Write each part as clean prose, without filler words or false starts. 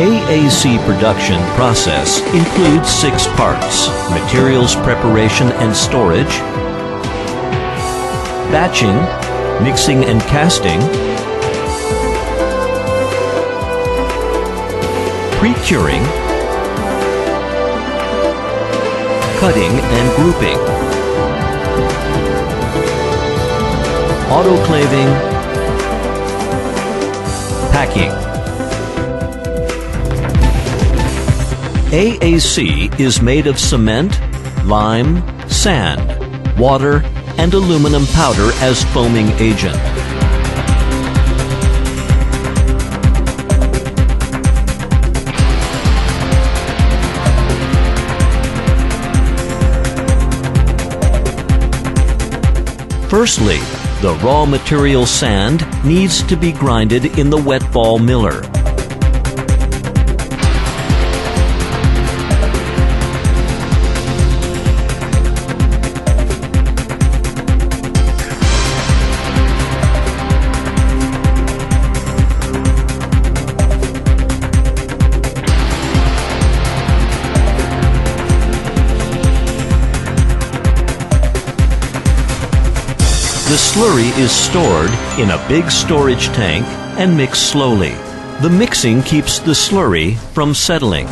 AAC production process includes 6 parts: materials preparation and storage, batching, mixing and casting, pre-curing, cutting and grouping, autoclaving, packing. AAC is made of cement, lime, sand, water, and aluminum powder as foaming agent. Firstly, the raw material sand needs to be grinded in the wet ball miller. The slurry is stored in a big storage tank and mixed slowly. The mixing keeps the slurry from settling.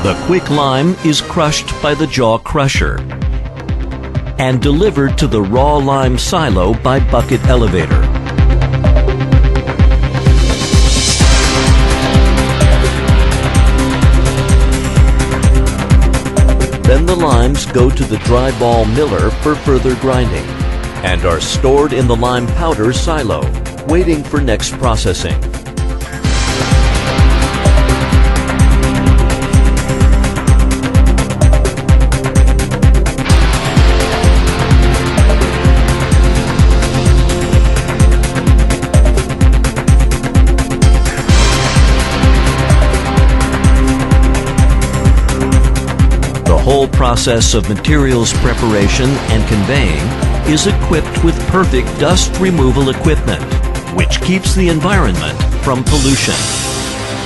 The quicklime is crushed by the jaw crusher and delivered to the raw lime silo by bucket elevator. Then the limes go to the dry ball miller for further grinding and are stored in the lime powder silo, waiting for next processing. The whole process of materials preparation and conveying is equipped with perfect dust removal equipment, which keeps the environment from pollution.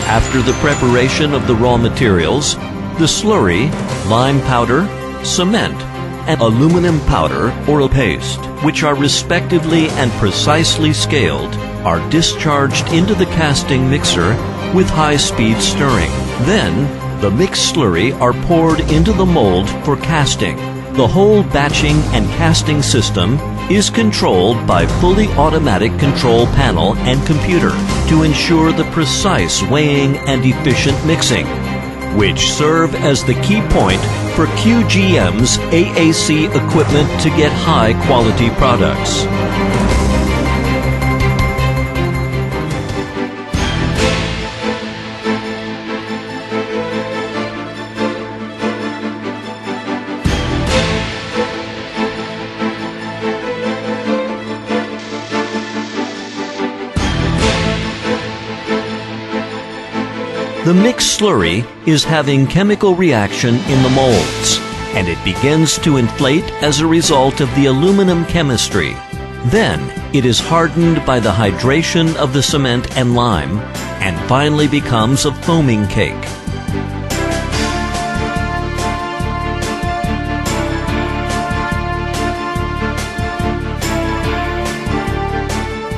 After the preparation of the raw materials, the slurry, lime powder, cement, and aluminum powder or paste, which are respectively and precisely scaled, are discharged into the casting mixer with high-speed stirring. Then, the mixed slurry are poured into the mold for casting. The whole batching and casting system is controlled by fully automatic control panel and computer to ensure the precise weighing and efficient mixing, which serve as the key point for QGM's AAC equipment to get high-quality products. The mixed slurry is having chemical reaction in the molds, and it begins to inflate as a result of the aluminum chemistry. Then, it is hardened by the hydration of the cement and lime, and finally becomes a foaming cake.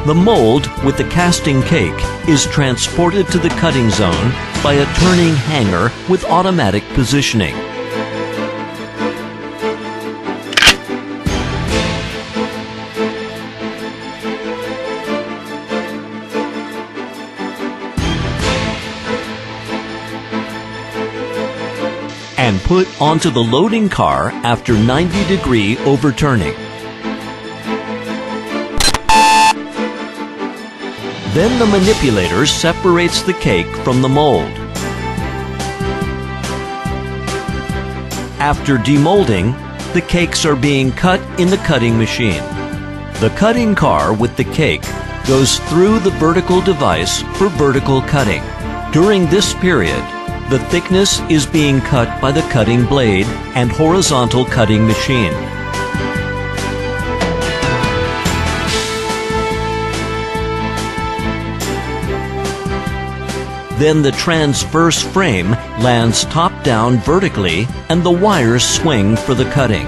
The mold with the casting cake is transported to the cutting zone by a turning hanger with automatic positioning. And put onto the loading car after 90-degree overturning. Then the manipulator separates the cake from the mold. After demolding, the cakes are being cut in the cutting machine. The cutting car with the cake goes through the vertical device for vertical cutting. During this period, the thickness is being cut by the cutting blade and horizontal cutting machine. Then the transverse frame lands top down vertically and the wires swing for the cutting.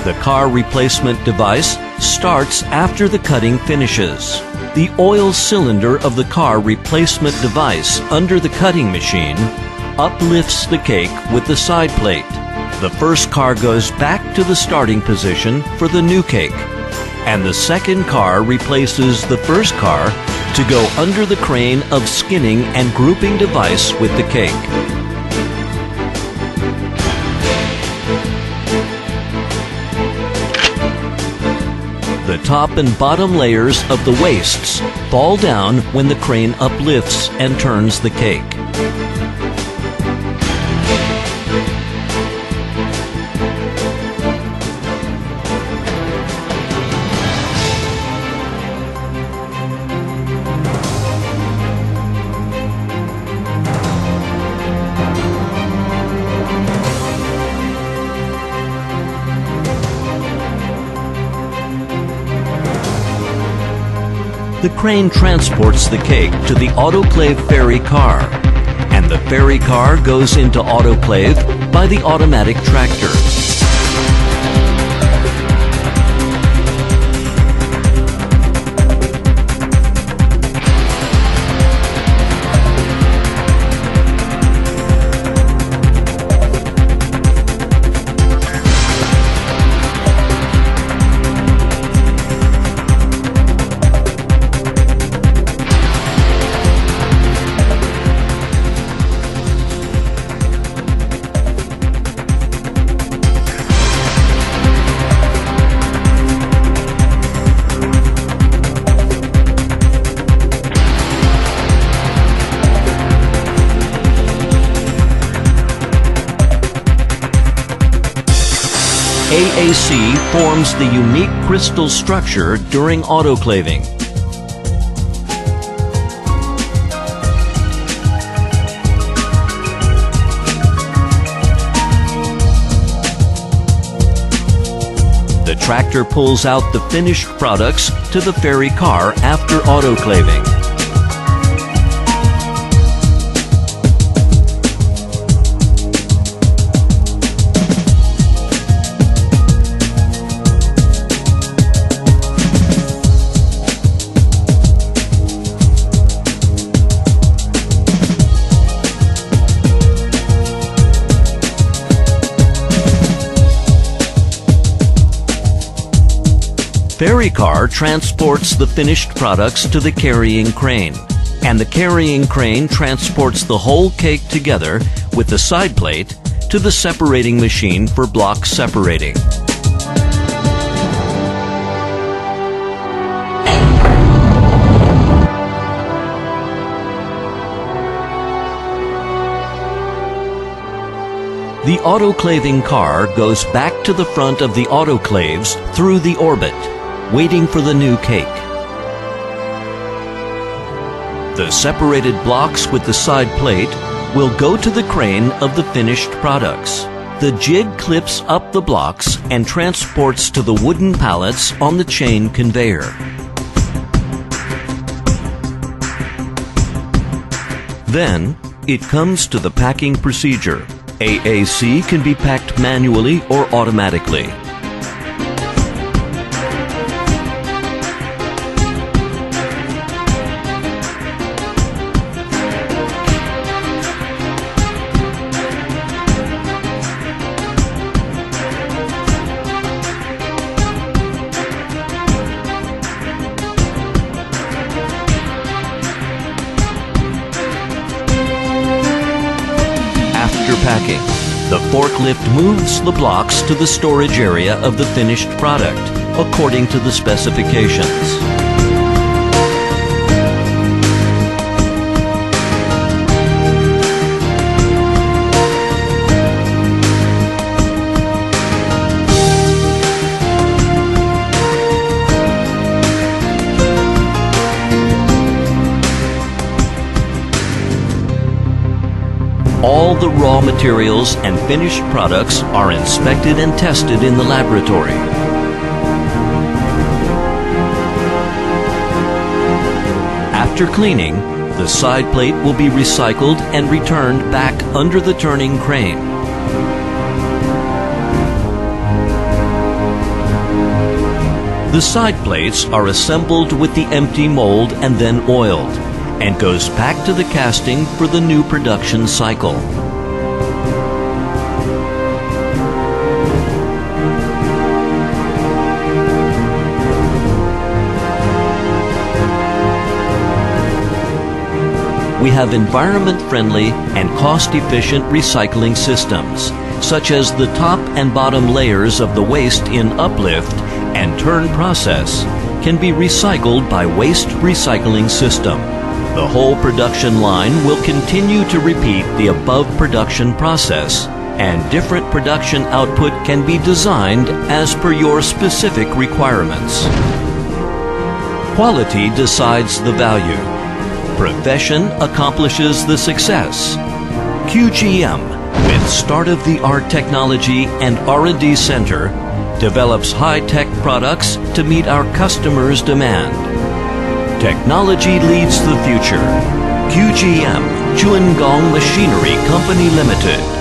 The car replacement device starts after the cutting finishes. The oil cylinder of the car replacement device under the cutting machine uplifts the cake with the side plate. The first car goes back to the starting position for the new cake, and the second car replaces the first car to go under the crane of skinning and grouping device with the cake. The top and bottom layers of the wastes fall down when the crane uplifts and turns the cake. The crane transports the cake to the autoclave ferry car, and the ferry car goes into autoclave by the automatic tractor. AAC forms the unique crystal structure during autoclaving. The tractor pulls out the finished products to the ferry car after autoclaving. Ferry car transports the finished products to the carrying crane, and the carrying crane transports the whole cake together with the side plate to the separating machine for block separating. The autoclaving car goes back to the front of the autoclaves through the orbit, waiting for the new cake. The separated blocks with the side plate will go to the crane of the finished products. The jig clips up the blocks and transports to the wooden pallets on the chain conveyor. Then, it comes to the packing procedure. AAC can be packed manually or automatically. Packing. The forklift moves the blocks to the storage area of the finished product, according to the specifications. all the raw materials and finished products are inspected and tested in the laboratory. After cleaning, the side plate will be recycled and returned back under the turning crane. The side plates are assembled with the empty mold and then oiled, and goes back to the casting for the new production cycle. We have environment-friendly and cost-efficient recycling systems, such as the top and bottom layers of the waste in uplift and turn process can be recycled by waste recycling system. The whole production line will continue to repeat the above production process, and different production output can be designed as per your specific requirements. Quality decides the value. Profession accomplishes the success. QGM, with state-of-the-art technology and R&D center, develops high-tech products to meet our customers' demand. Technology leads the future. QGM, Chuan Gong Machinery Company Limited.